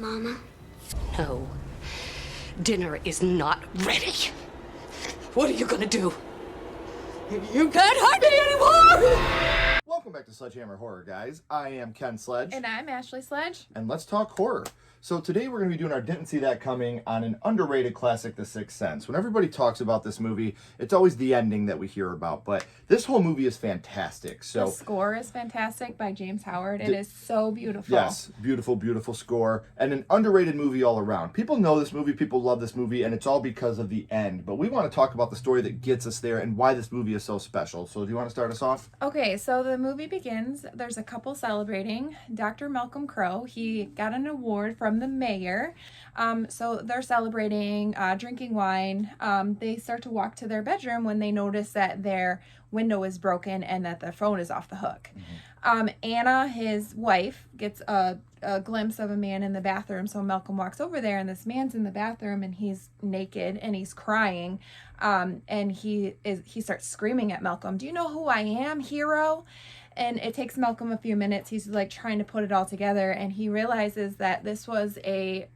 Mama? No. Dinner is not ready. What are you gonna do? You can't hide me anymore! Welcome back to Sledgehammer Horror, guys. I am Ken Sledge. And I'm Ashley Sledge. And let's talk horror. So today we're going to be doing our Didn't See That Coming on an underrated classic, The Sixth Sense. When everybody talks about this movie, it's always the ending that we hear about. But this whole movie is fantastic. So the score is fantastic by James Howard. It is so beautiful. Yes, beautiful, beautiful score. And an underrated movie all around. People know this movie, people love this movie, and it's all because of the end. But we want to talk about the story that gets us there and why this movie is so special. So do you want to start us off? Okay, so the movie begins. There's a couple celebrating. Dr. Malcolm Crowe, he got an award from the mayor. So they're celebrating, drinking wine. They start to walk to their bedroom when they notice that their window is broken and that their phone is off the hook. Anna, his wife, gets a glimpse of a man in the bathroom. So Malcolm walks over there and this man's in the bathroom and he's naked and he's crying. And he starts screaming at Malcolm, "Do you know who I am, hero?" And it takes Malcolm a few minutes. He's like trying to put it all together, and he realizes that this was a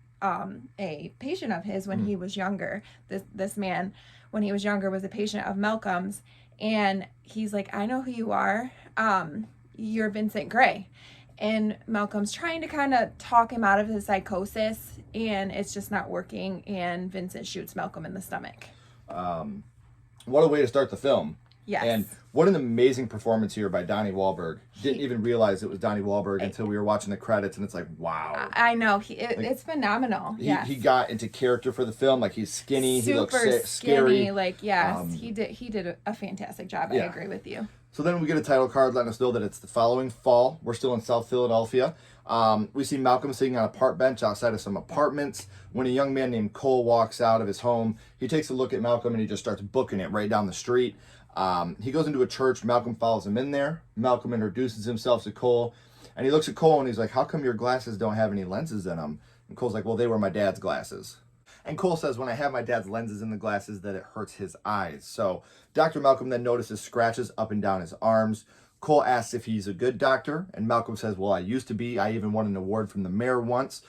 patient of his when he was younger. This man, when he was younger, was a patient of Malcolm's, and he's like, "I know who you are. You're Vincent Gray." And Malcolm's trying to kind of talk him out of his psychosis, and it's just not working. And Vincent shoots Malcolm in the stomach. What a way to start the film. Yes. And what an amazing performance here by Donnie Wahlberg. Didn't even realize it was Donnie Wahlberg until we were watching the credits, and it's like, wow. I know. It's phenomenal. He got into character for the film. Like, he's skinny. Super he looks scary. skinny. Like, yes, he did a fantastic job. Yeah. I agree with you. So then we get a title card letting us know that it's the following fall. We're still in South Philadelphia. We see Malcolm sitting on a park bench outside of some apartments when a young man named Cole walks out of his home. He takes a look at Malcolm and he just starts booking it right down the street. He goes into a church. Malcolm follows him in there. Malcolm introduces himself to Cole, and he looks at Cole and he's like, "How come your glasses don't have any lenses in them?" And Cole's like, "Well, they were my dad's glasses." And Cole says, "When I have my dad's lenses in the glasses, that it hurts his eyes." So Dr. Malcolm then notices scratches up and down his arms. Cole asks if he's a good doctor, and Malcolm says, "Well, I used to be. I even won an award from the mayor once."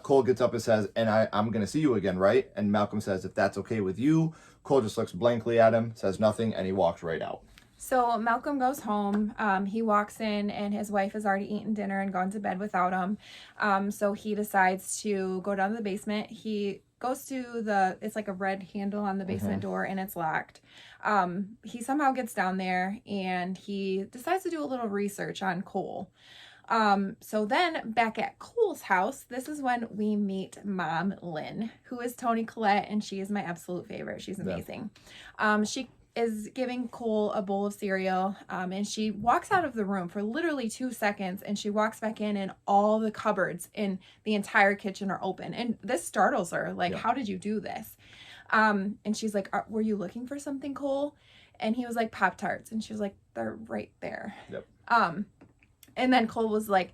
Cole gets up and says, "And I'm going to see you again, right?" And Malcolm says, "If that's okay with you." Cole just looks blankly at him, says nothing, and he walks right out. So Malcolm goes home. He walks in, and his wife has already eaten dinner and gone to bed without him. So he decides to go down to the basement. He goes to it's like a red handle on the basement door, and it's locked. He somehow gets down there, and he decides to do a little research on Cole. So then back at Cole's house, this is when we meet Mom Lynn, who is Toni Collette, and she is my absolute favorite. She's amazing. She is giving Cole a bowl of cereal, and she walks out of the room for literally 2 seconds, and she walks back in, and all the cupboards in the entire kitchen are open. And this startles her, like, How did you do this? And she's like, "Were you looking for something, Cole?" And he was like, "Pop-Tarts." And she was like, "They're right there." Yep. And then Cole was like,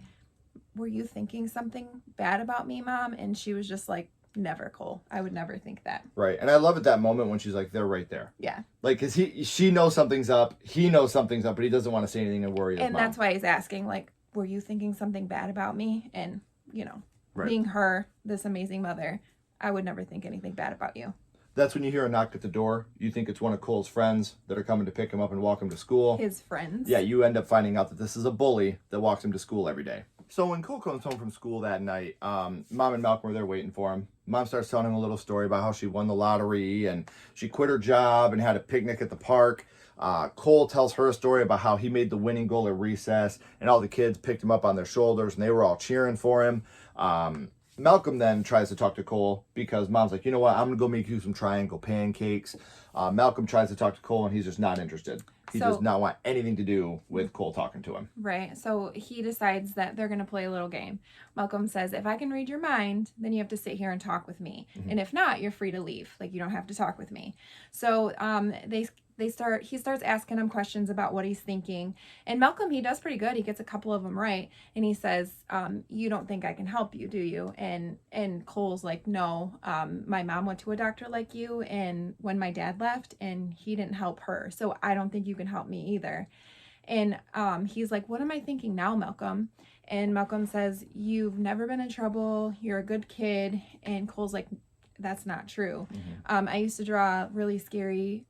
"Were you thinking something bad about me, Mom?" And she was just like, "Never, Cole. I would never think that." Right. And I love at that moment when she's like, "They're right there." Yeah. Like, because she knows something's up. He knows something's up, but he doesn't want to say anything and worry his And mom. that's why he's asking, like, "Were you thinking something bad about me?" And, being her, this amazing mother, I would never think anything bad about you. That's when you hear a knock at the door. You think it's one of Cole's friends that are coming to pick him up and walk him to school. His friends. Yeah, you end up finding out that this is a bully that walks him to school every day. So when Cole comes home from school that night, Mom and Malcolm are there waiting for him. Mom starts telling him a little story about how she won the lottery and she quit her job and had a picnic at the park. Cole tells her a story about how he made the winning goal at recess and all the kids picked him up on their shoulders and they were all cheering for him. Malcolm then tries to talk to Cole because Mom's like, "You know what? I'm going to go make you some triangle pancakes." Malcolm tries to talk to Cole and he's just not interested. He does not want anything to do with Cole talking to him. Right. So he decides that they're going to play a little game. Malcolm says, "If I can read your mind, then you have to sit here and talk with me. And if not, you're free to leave. Like, you don't have to talk with me." So he starts asking him questions about what he's thinking. And Malcolm, he does pretty good. He gets a couple of them right. And he says, "You don't think I can help you, do you?" And Cole's like, "No, my mom went to a doctor like you. And when my dad left, and he didn't help her. So I don't think you can help me either." And he's like, "What am I thinking now, Malcolm?" And Malcolm says, "You've never been in trouble. You're a good kid." And Cole's like, "That's not true. I used to draw really scary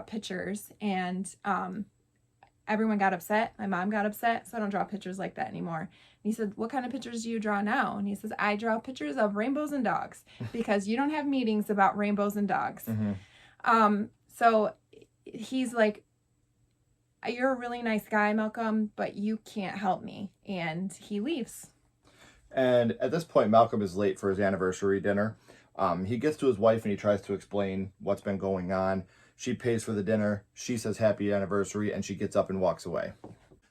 pictures, and everyone got upset. My mom got upset, so I don't draw pictures like that anymore." And he said, "What kind of pictures do you draw now?" And he says, "I draw pictures of rainbows and dogs because you don't have meetings about rainbows and dogs." So he's like, "You're a really nice guy, Malcolm, but you can't help me." And he leaves. And at this point, Malcolm is late for his anniversary dinner. He gets to his wife and he tries to explain what's been going on. She pays for the dinner. She says happy anniversary, and she gets up and walks away.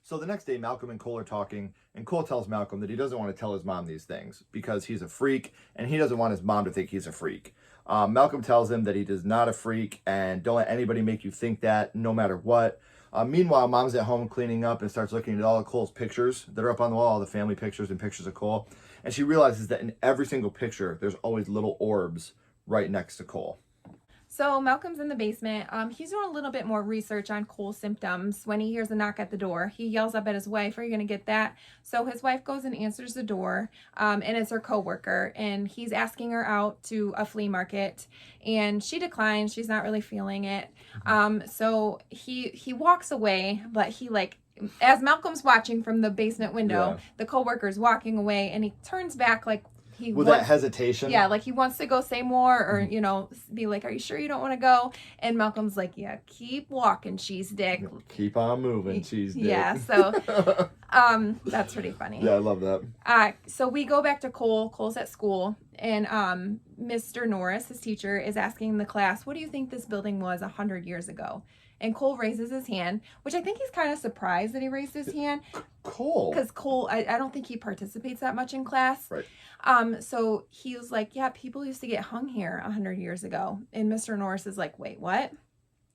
So the next day, Malcolm and Cole are talking, and Cole tells Malcolm that he doesn't want to tell his mom these things because he's a freak, and he doesn't want his mom to think he's a freak. Malcolm tells him that he is not a freak, and don't let anybody make you think that, no matter what. Meanwhile, Mom's at home cleaning up and starts looking at all of Cole's pictures that are up on the wall, all the family pictures and pictures of Cole. And she realizes that in every single picture, there's always little orbs right next to Cole. So Malcolm's in the basement. He's doing a little bit more research on Cole's symptoms when he hears a knock at the door. He yells up at his wife, "Are you going to get that?" So his wife goes and answers the door, and it's her coworker, and he's asking her out to a flea market, and she declines. She's not really feeling it. So he walks away, but he as Malcolm's watching from the basement window, the coworker's walking away, and he turns back with that hesitation. Yeah, like he wants to go say more or, be like, "Are you sure you don't want to go?" And Malcolm's like, "Yeah, keep walking, cheese dick. Keep on moving, cheese dick." Yeah, so that's pretty funny. Yeah, I love that. So we go back to Cole. Cole's at school, and Mr. Norris, his teacher, is asking the class, "What do you think this building was 100 years ago?" And Cole raises his hand, which I think he's kind of surprised that he raised his hand. Cole? Because Cole, I don't think he participates that much in class. Right. So he was like, "Yeah, people used to get hung here 100 years ago." And Mr. Norris is like, "Wait, what?"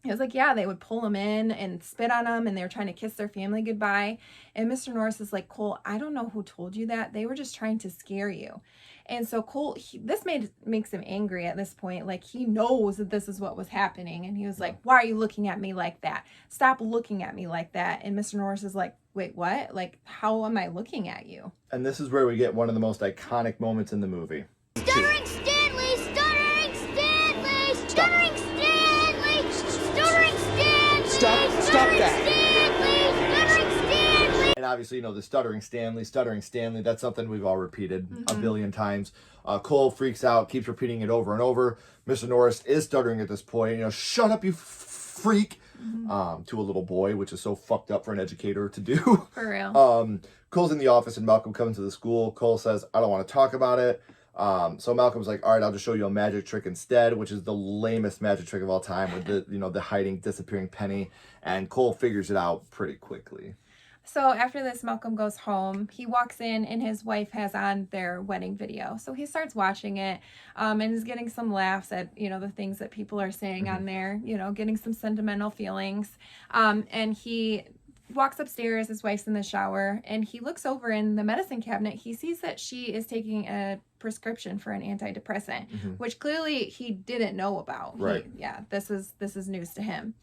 He was like, "Yeah, they would pull them in and spit on them, and they were trying to kiss their family goodbye." And Mr. Norris is like, "Cole, I don't know who told you that. They were just trying to scare you." And so Cole, this makes him angry at this point. Like, he knows that this is what was happening. And he was like, "Why are you looking at me like that? Stop looking at me like that." And Mr. Norris is like, "Wait, what? Like, how am I looking at you?" And this is where we get one of the most iconic moments in the movie. Stuttering Stanley! Stuttering Stanley! Stuttering Stanley! Stuttering Stanley! Stop that! Stuttering Stanley! And obviously, the Stuttering Stanley, that's something we've all repeated a billion times. Cole freaks out, keeps repeating it over and over. Mr. Norris is stuttering at this point. "Shut up, you freak," to a little boy, which is so fucked up for an educator to do. For real. Cole's in the office and Malcolm comes to the school. Cole says, "I don't want to talk about it." So Malcolm's like, "All right, I'll just show you a magic trick instead," which is the lamest magic trick of all time with the hiding, disappearing penny. And Cole figures it out pretty quickly. So after this, Malcolm goes home. He walks in, and his wife has on their wedding video. So he starts watching it, and is getting some laughs at, the things that people are saying on there, getting some sentimental feelings. And he walks upstairs. His wife's in the shower, and he looks over in the medicine cabinet. He sees that she is taking a prescription for an antidepressant, which clearly he didn't know about. Right. This is news to him.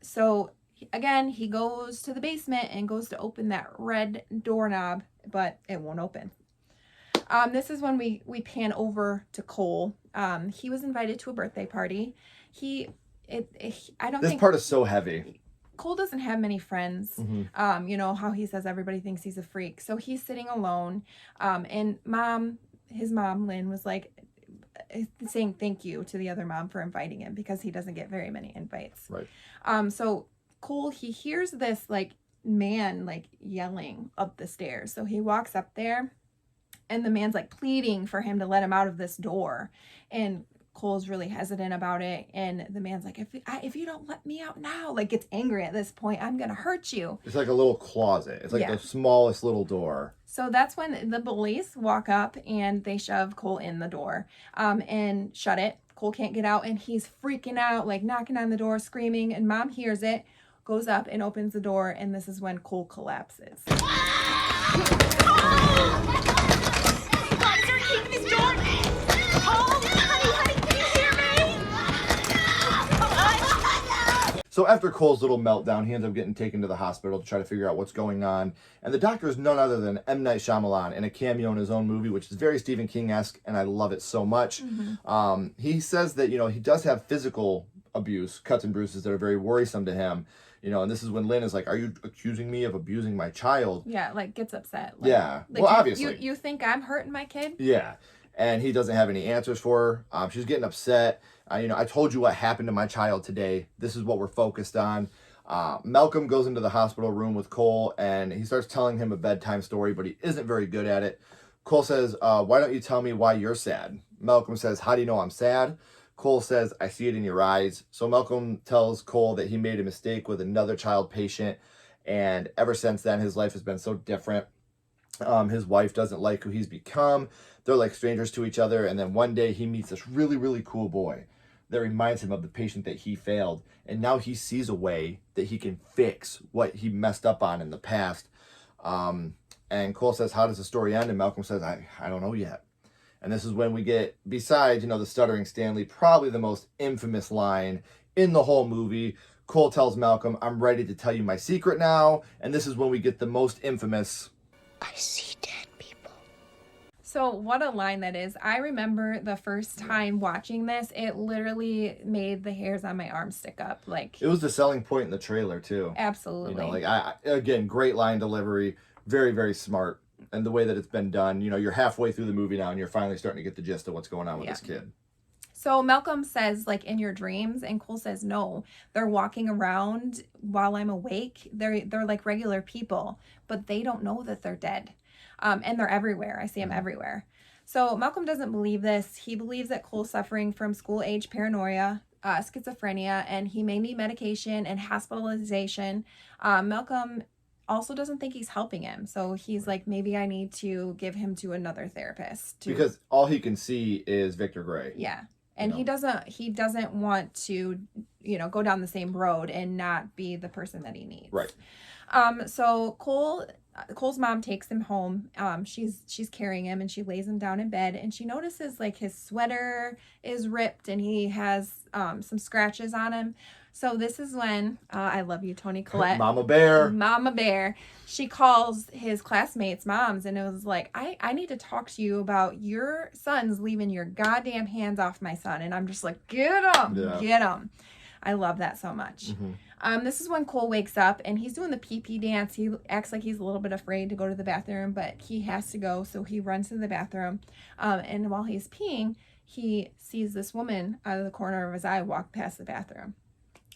So again, he goes to the basement and goes to open that red doorknob, but it won't open. This is when we pan over to Cole. He was invited to a birthday party. I don't think this part is so heavy. Cole doesn't have many friends. How he says everybody thinks he's a freak. So he's sitting alone. And his mom, Lynn, was like saying thank you to the other mom for inviting him because he doesn't get very many invites. Right. So Cole, he hears this man yelling up the stairs. So he walks up there, and the man's pleading for him to let him out of this door. And Cole's really hesitant about it, and the man's like, if you don't let me out now, gets angry at this point, "I'm gonna hurt you." It's like a little closet. It's like the smallest little door. So that's when the police walk up and they shove Cole in the door, and shut it. Cole can't get out, and he's freaking out, knocking on the door, screaming, and Mom hears it, goes up and opens the door, and this is when Cole collapses. So So after Cole's little meltdown, he ends up getting taken to the hospital to try to figure out what's going on. And the doctor is none other than M. Night Shyamalan in a cameo in his own movie, which is very Stephen King-esque, and I love it so much. He says that, he does have physical abuse, cuts and bruises that are very worrisome to him. And this is when Lynn is like, are you accusing me of abusing my child? Yeah, like gets upset. Yeah. Like, Well, obviously. You think I'm hurting my kid? Yeah. And he doesn't have any answers for her. She's getting upset. I told you what happened to my child today. This is what we're focused on. Malcolm goes into the hospital room with Cole, and he starts telling him a bedtime story, but he isn't very good at it. Cole says, why don't you tell me why you're sad? Malcolm says, how do you know I'm sad? Cole says, I see it in your eyes. So Malcolm tells Cole that he made a mistake with another child patient, and ever since then, his life has been so different. His wife doesn't like who he's become. They're like strangers to each other, and then one day he meets this really, really cool boy that reminds him of the patient that he failed, and now he sees a way that he can fix what he messed up on in the past. And Cole says, how does the story end? And Malcolm says, I don't know yet. And this is when we get, besides, the Stuttering Stanley, probably the most infamous line in the whole movie. Cole tells Malcolm, I'm ready to tell you my secret now. And this is when we get the most infamous, I see dead people. So what a line that is. I remember the first time watching this, it literally made the hairs on my arm stick up. Like, it was the selling point in the trailer too. Absolutely. Again, great line delivery, very, very smart. And the way that it's been done, you're halfway through the movie now and you're finally starting to get the gist of what's going on with this kid. So Malcolm says, like, in your dreams, and Cole says, no, they're walking around while I'm awake. They're like regular people, but they don't know that they're dead. And they're everywhere. I see them everywhere. So Malcolm doesn't believe this. He believes that Cole's suffering from school-age paranoia, schizophrenia, and he may need medication and hospitalization. Malcolm also doesn't think he's helping him. So he's like, maybe I need to give him to another therapist. Because all he can see is Victor Gray. Yeah. And he doesn't want to, go down the same road and not be the person that he needs. Right. So Cole's mom takes him home. She's carrying him and she lays him down in bed and she notices like his sweater is ripped and he has some scratches on him. So this is when, I love you, Toni Collette. Mama Bear. She calls his classmates' moms and it was like, I need to talk to you about your son's leaving your goddamn hands off my son. And I'm just like, get him. I love that so much. This is when Cole wakes up and he's doing the pee-pee dance. He acts like he's a little bit afraid to go to the bathroom, but he has to go. So he runs to the bathroom. And while he's peeing, he sees this woman out of the corner of his eye walk past the bathroom.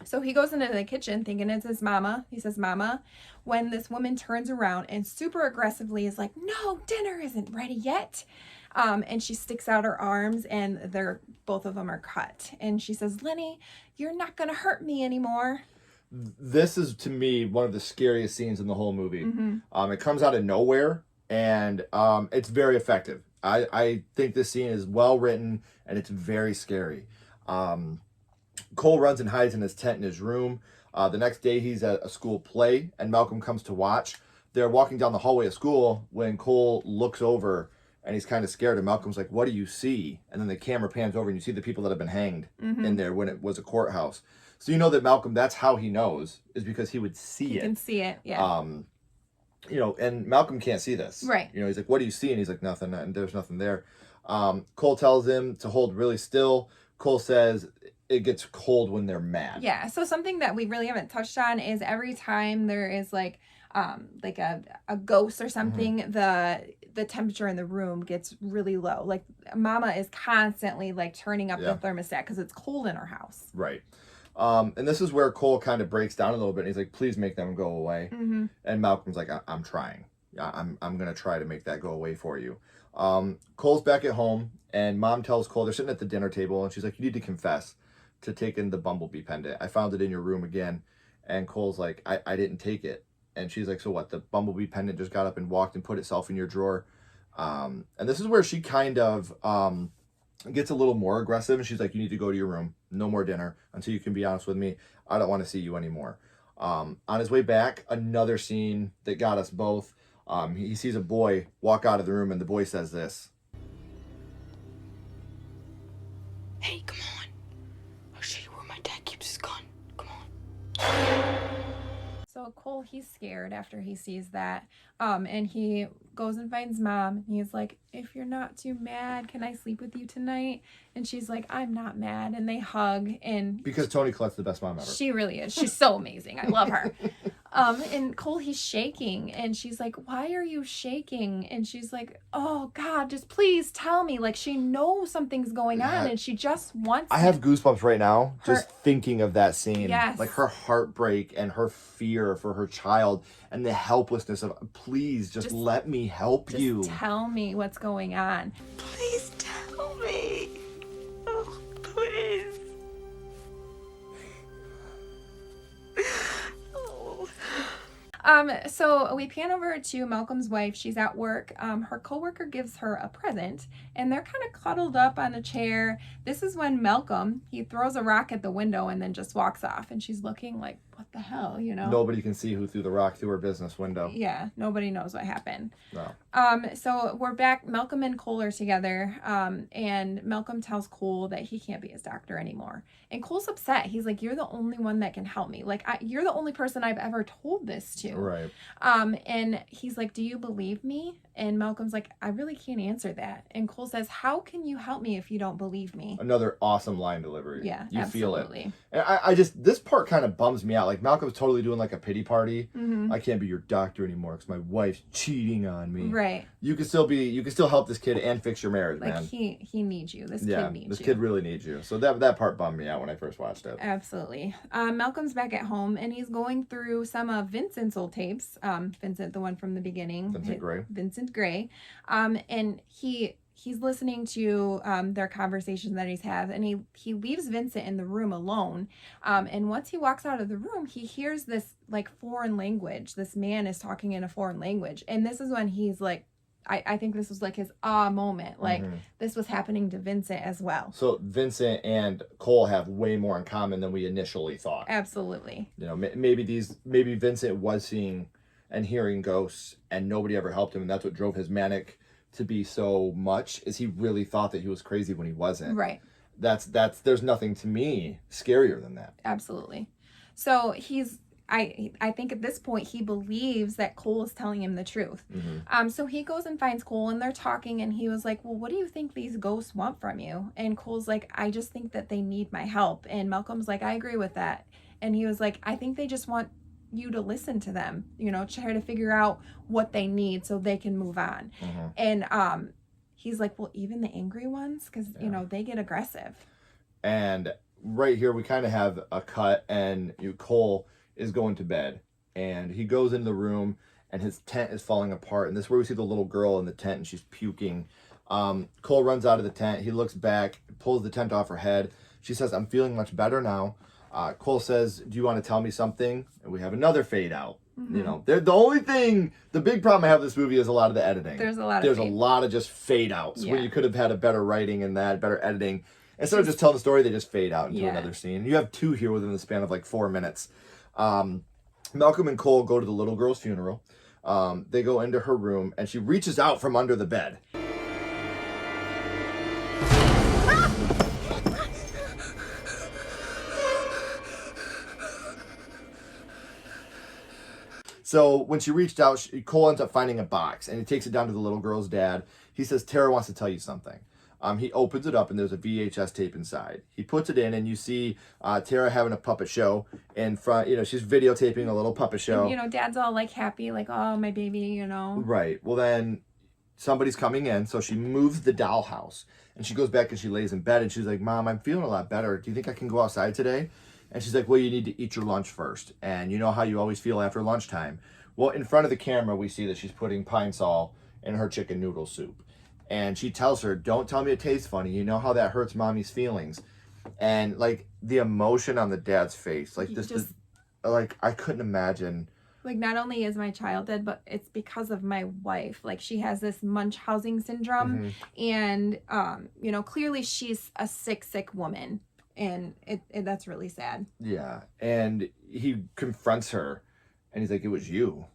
So he goes into the kitchen thinking it's his mama. He says, Mama, when this woman turns around and super aggressively is like, no, dinner isn't ready yet. And she sticks out her arms and both of them are cut. And she says, Lenny, you're not going to hurt me anymore. This is, to me, one of the scariest scenes in the whole movie. It comes out of nowhere and it's very effective. I think this scene is well written and it's very scary. Cole runs and hides in his tent in his room. The next day he's at a school play and Malcolm comes to watch. They're walking down the hallway of school when Cole looks over and he's kind of scared and Malcolm's like, what do you see? And then the camera pans over and you see the people that have been hanged in there when it was a courthouse. So you know that Malcolm, that's how he knows, is because he would see it. You can see it, yeah. And Malcolm can't see this. Right. He's like, what do you see? And he's like, nothing, and there's nothing there. Cole tells him to hold really still. Cole says it gets cold when they're mad. Yeah, so something that we really haven't touched on is every time there is like a ghost or something, the temperature in the room gets really low. Like Mama is constantly like turning up the thermostat because it's cold in her house. Right. And this is where Cole kind of breaks down a little bit. And he's like, please make them go away. And Malcolm's like, I'm trying. I'm going to try to make that go away for you. Cole's back at home and Mom tells Cole, they're sitting at the dinner table and she's like, you need to confess to taking the bumblebee pendant. I found it in your room again. And Cole's like, I didn't take it. And she's like, so what? The bumblebee pendant just got up and walked and put itself in your drawer. And this is where she kind of gets a little more aggressive. And she's like, you need to go to your room. No more dinner until you can be honest with me. I don't want to see you anymore. On his way back, another scene that got us both. He sees a boy walk out of the room and the boy says this. Hey, come on. I'll show you where my dad keeps his gun. Come on. So Cole, he's scared after he sees that. And he goes and finds mom. And he's like, if you're not too mad, can I sleep with you tonight? And she's like, I'm not mad. And they hug. And Because Toni Collette's the best mom ever. she really is. She's so amazing. I love her. And Cole, he's shaking. And she's like, why are you shaking? And she's like, oh, God, just please tell me. Like, she knows something's going on. And she just wants I have goosebumps right now just thinking of that scene. Yes. Like her heartbreak and her fear for her child and the helplessness of, please just let me help you. Tell me what's going on. Please tell me. Oh, please. So we pan over to Malcolm's wife. She's at work. Her coworker gives her a present, and they're kind of cuddled up on a chair. This is when Malcolm, he throws a rock at the window and then just walks off, and she's looking like, what the hell, you know? Nobody can see who threw the rock through her business window. Yeah, nobody knows what happened. No. So we're back. Malcolm and Cole are together, and Malcolm tells Cole that he can't be his doctor anymore. And Cole's upset. He's like, you're the only one that can help me. Like, you're the only person I've ever told this to. Right. And he's like, do you believe me? And Malcolm's like, I really can't answer that. And Cole says, how can you help me if you don't believe me? Another awesome line delivery. Yeah, you absolutely. feel it. And I just, this part kind of bums me out. Like Malcolm's totally doing like a pity party. Mm-hmm. I can't be your doctor anymore because my wife's cheating on me. Right. You can still help this kid and fix your marriage, Like man. he needs you. This kid needs you. This kid really needs you. So that part bummed me out when I first watched it. Absolutely. Malcolm's back at home and he's going through some of Vincent's old tapes. Vincent, the one from the beginning. Vincent Gray. And he's listening to their conversation that he's had, and he leaves Vincent in the room alone. And once he walks out of the room, he hears this like foreign language. This man is talking in a foreign language. And this is when he's like, I think this was like his moment. Like this was happening to Vincent as well. So Vincent and Cole have way more in common than we initially thought. Absolutely. You know, maybe Vincent was seeing and hearing ghosts and nobody ever helped him, and that's what drove his manic to be so much, is he really thought that he was crazy when he wasn't. Right. There's nothing to me scarier than that. Absolutely. So I think at this point he believes that Cole is telling him the truth. Mm-hmm. So he goes and finds Cole and they're talking and he was like, well, what do you think these ghosts want from you? And Cole's like, I just think that they need my help. And Malcolm's like, I agree with that. And he was like, I think they just want you to listen to them, you know, try to figure out what they need so they can move on. Mm-hmm. And he's like, well, even the angry ones, because you know they get aggressive. And right here we kind of have a cut, and Cole is going to bed, and he goes into the room and his tent is falling apart, and this is where we see the little girl in the tent and she's puking. Cole runs out of the tent. He looks back, pulls the tent off her head. She says, I'm feeling much better now. Cole says, do you want to tell me something? And we have another fade out. Mm-hmm. You know, the big problem I have with this movie is a lot of the editing. There's a lot of just fade outs where you could have had a better writing in that, better editing. Instead of just telling the story, they just fade out into another scene. You have two here within the span of like 4 minutes. Malcolm and Cole go to the little girl's funeral. They go into her room and she reaches out from under the bed. So when she reached out, Cole ends up finding a box, and he takes it down to the little girl's dad. He says, Tara wants to tell you something. He opens it up, and there's a VHS tape inside. He puts it in, and you see Tara having a puppet show in front. You know, she's videotaping a little puppet show. And, you know, Dad's all, like, happy, like, oh, my baby, you know. Right. Well, then somebody's coming in, so she moves the dollhouse, and she goes back and she lays in bed, and she's like, Mom, I'm feeling a lot better. Do you think I can go outside today? And she's like, well, you need to eat your lunch first. And you know how you always feel after lunchtime. Well, in front of the camera, we see that she's putting pine sol in her chicken noodle soup. And she tells her, don't tell me it tastes funny. You know how that hurts mommy's feelings. And, like, the emotion on the dad's face. Like, I couldn't imagine. Like, not only is my child dead, but it's because of my wife. Like, she has this Munchausen syndrome. Mm-hmm. And, you know, clearly she's a sick woman. And that's really sad. Yeah. And he confronts her and he's like, it was you.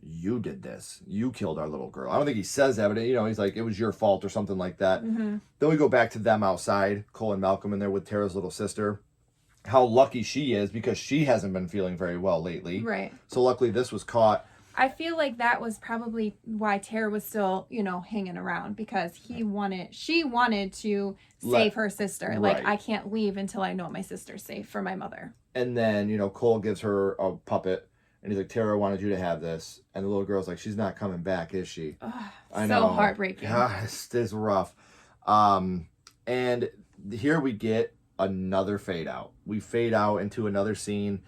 You did this. You killed our little girl. I don't think he says that, but, you know, he's like, it was your fault or something like that. Mm-hmm. Then we go back to them outside, Cole and Malcolm, and they're with Tara's little sister. how lucky she is because she hasn't been feeling very well lately. Right. So luckily this was caught. I feel like that was probably why Tara was still, hanging around, because she wanted to save her sister. Right. Like, I can't leave until I know my sister's safe for my mother. And then, Cole gives her a puppet and he's like, Tara wanted you to have this. And the little girl's like, she's not coming back, is she? Ugh, I so know. heartbreaking. Gosh, it's rough. And here we get another fade out. We fade out into another scene.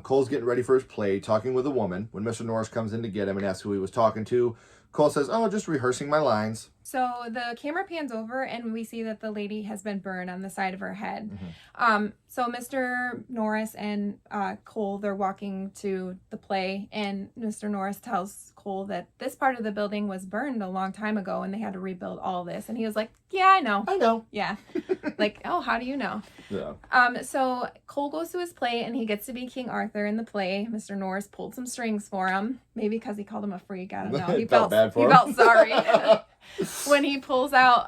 Cole's getting ready for his play, talking with a woman. When Mr. Norris comes in to get him and asks who he was talking to, Cole says, oh, just rehearsing my lines. So the camera pans over and we see that the lady has been burned on the side of her head. Mm-hmm. So Mr. Norris and Cole, they're walking to the play, and Mr. Norris tells Cole that this part of the building was burned a long time ago and they had to rebuild all this. And he was like, yeah, I know. I know. Yeah. Like, oh, how do you know? Yeah. So Cole goes to his play and he gets to be King Arthur in the play. Mr. Norris pulled some strings for him, maybe because he called him a freak. I don't know. He felt bad for him. He felt sorry. When he pulls out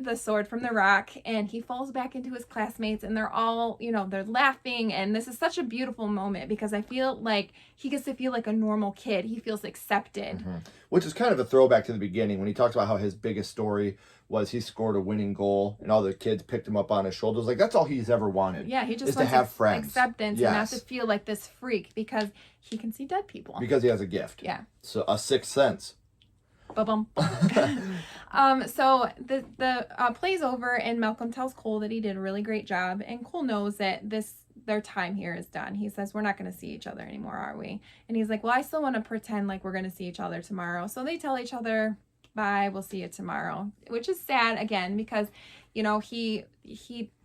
the sword from the rock and he falls back into his classmates and they're all, they're laughing, and this is such a beautiful moment because I feel like he gets to feel like a normal kid. He feels accepted. Mm-hmm. Which is kind of a throwback to the beginning when he talks about how his biggest story was he scored a winning goal and all the kids picked him up on his shoulders. Like, that's all he's ever wanted. Yeah, he just is wants to have friends. Acceptance. Yes. And not to feel like this freak because he can see dead people. Because he has a gift. Yeah. So a sixth sense. Ba-bum. So the play's over and Malcolm tells Cole that he did a really great job, and Cole knows that their time here is done. He says, we're not going to see each other anymore, are we? And he's like, well, I still want to pretend like we're going to see each other tomorrow. So they tell each other, bye, we'll see you tomorrow, which is sad again because he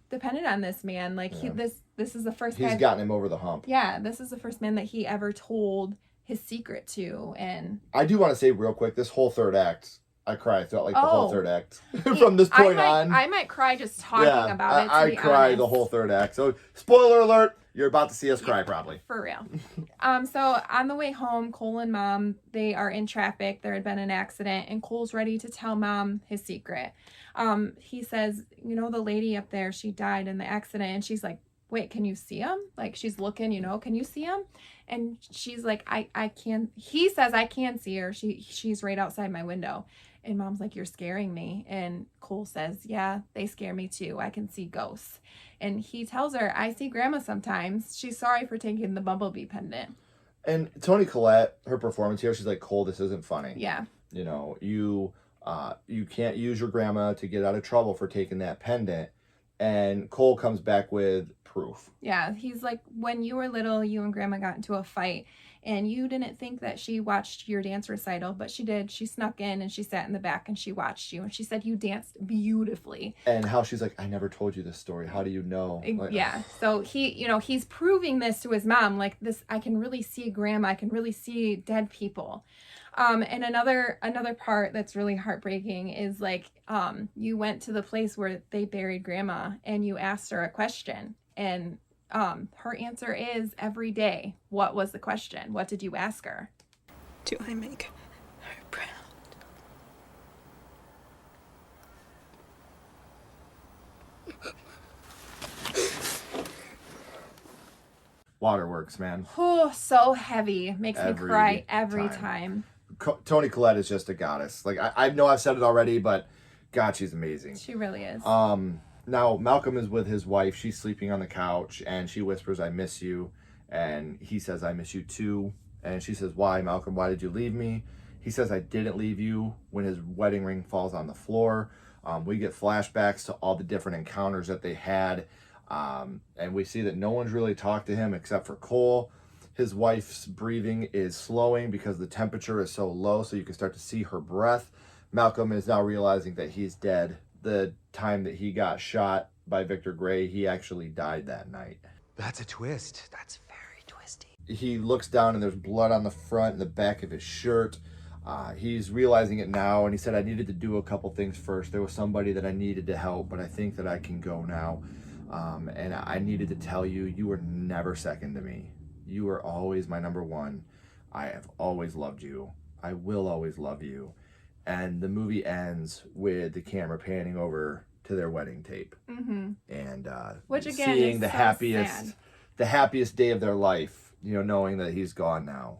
depended on this man. Like, yeah. This is the first he's gotten him over the hump. Yeah, this is the first man that he ever told his secret to. And I do want to say real quick, this whole third act, I cried throughout the whole third act. From this point on. I might cry just talking about it. I cried the whole third act. So spoiler alert, you're about to see us cry probably. For real. So on the way home, Cole and Mom, they are in traffic. There had been an accident and Cole's ready to tell Mom his secret. He says, the lady up there, she died in the accident. And she's like, wait, can you see him? Like, she's looking, can you see him? And she's like, I can. He says, I can see her. She's right outside my window. And Mom's like, you're scaring me. And Cole says, yeah, they scare me too. I can see ghosts. And he tells her, I see Grandma sometimes. She's sorry for taking the bumblebee pendant. And Toni Collette, her performance here, she's like, Cole, this isn't funny. Yeah. You can't use your grandma to get out of trouble for taking that pendant. And Cole comes back with proof. Yeah, he's like, when you were little, you and Grandma got into a fight, and you didn't think that she watched your dance recital, but she did. She snuck in and she sat in the back and she watched you, and she said you danced beautifully. And how she's like, I never told you this story. How do you know? Like, yeah. So he's proving this to his mom, like, this, I can really see Grandma. I can really see dead people. And another part that's really heartbreaking is like, you went to the place where they buried Grandma and you asked her a question, and her answer is every day. What was the question? What did you ask her? Do I make her proud? Waterworks, man. Oh, so heavy. Makes me cry every time. Toni Collette is just a goddess. Like, I know I've said it already, but God, she's amazing. She really is. Now Malcolm is with his wife. She's sleeping on the couch and she whispers, I miss you. And he says, I miss you too. And she says, why, Malcolm? Why did you leave me? He says, I didn't leave you, when his wedding ring falls on the floor. We get flashbacks to all the different encounters that they had. And we see that no one's really talked to him except for Cole. His wife's breathing is slowing because the temperature is so low, so you can start to see her breath. Malcolm is now realizing that he's dead. The time that he got shot by Victor Gray, he actually died that night. That's a twist. That's very twisty. He looks down and there's blood on the front and the back of his shirt. He's realizing it now, and he said, I needed to do a couple things first. There was somebody that I needed to help, but I think that I can go now. And I needed to tell you, you were never second to me. You were always my number one. I have always loved you. I will always love you. And the movie ends with the camera panning over to their wedding tape. And Which again seeing is the so happiest sad. the happiest day of their life, knowing that he's gone now.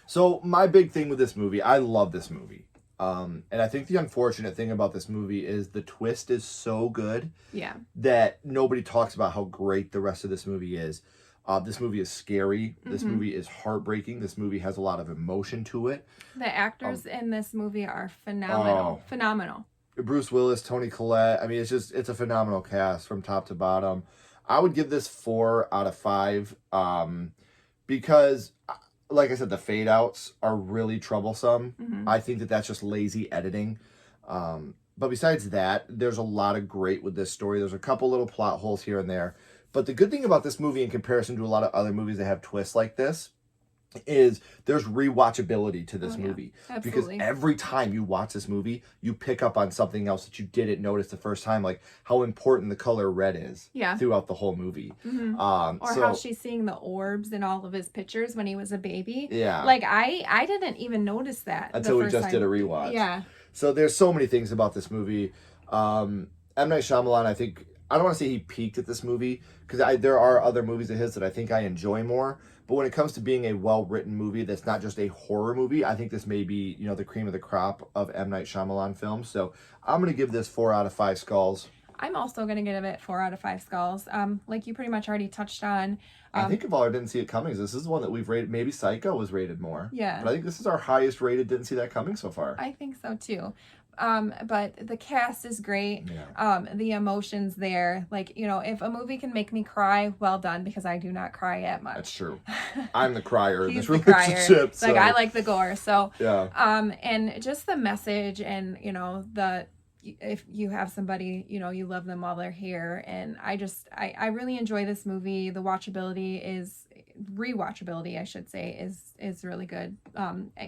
So my big thing with this movie, I love this movie. And I think the unfortunate thing about this movie is the twist is so good Yeah. that nobody talks about how great the rest of this movie is. This movie is scary. This movie is heartbreaking. This movie has a lot of emotion to it. The actors in this movie are phenomenal. Oh. Phenomenal. Bruce Willis, Toni Collette. I mean, it's a phenomenal cast from top to bottom. I would give this 4 out of 5 because, like I said, the fade outs are really troublesome. I think that's just lazy editing. But besides that, there's a lot of great with this story. There's a couple little plot holes here and there. But the good thing about this movie in comparison to a lot of other movies that have twists like this is there's rewatchability to this movie. Absolutely. Because every time you watch this movie, you pick up on something else that you didn't notice the first time, like how important the color red is throughout the whole movie. Or how she's seeing the orbs in all of his pictures when he was a baby. Yeah. Like, I didn't even notice that Until we the just first did a time. rewatch. Yeah. So there's so many things about this movie. M. Night Shyamalan, I don't want to say he peaked at this movie, because there are other movies of his that I think I enjoy more. But when it comes to being a well-written movie that's not just a horror movie, I think this may be, the cream of the crop of M. Night Shyamalan films. So I'm going to give this 4 out of 5 skulls. I'm also going to give it 4 out of 5 skulls. Like you pretty much already touched on. I think of all our Didn't See It Coming, this is one that we've rated. Maybe Psycho was rated more. Yeah. But I think this is our highest rated Didn't See That Coming so far. I think so too. But the cast is great. Yeah. The emotions there. Like, if a movie can make me cry, well done, because I do not cry at much. That's true. I'm the crier in He's this the crier. relationship. Like, I like the gore. So, yeah. and just the message and, if you have somebody, you love them while they're here. And I really enjoy this movie. The rewatchability, I should say, is really good.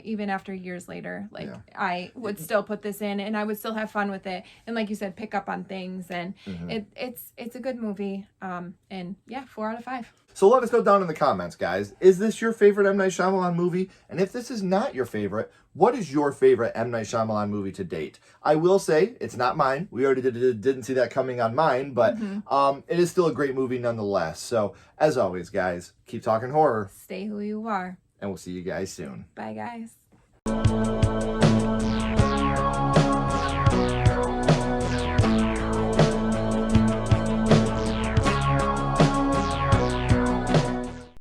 Even after years later, I would still put this in and I would still have fun with it. And like you said, pick up on things, and it's a good movie. And yeah, 4 out of 5. So let us know down in the comments, guys. Is this your favorite M. Night Shyamalan movie? And if this is not your favorite, what is your favorite M. Night Shyamalan movie to date? I will say, it's not mine. We already didn't see that coming on mine, but it is still a great movie nonetheless. So, as always, guys, keep talking horror. Stay who you are. And we'll see you guys soon. Bye, guys.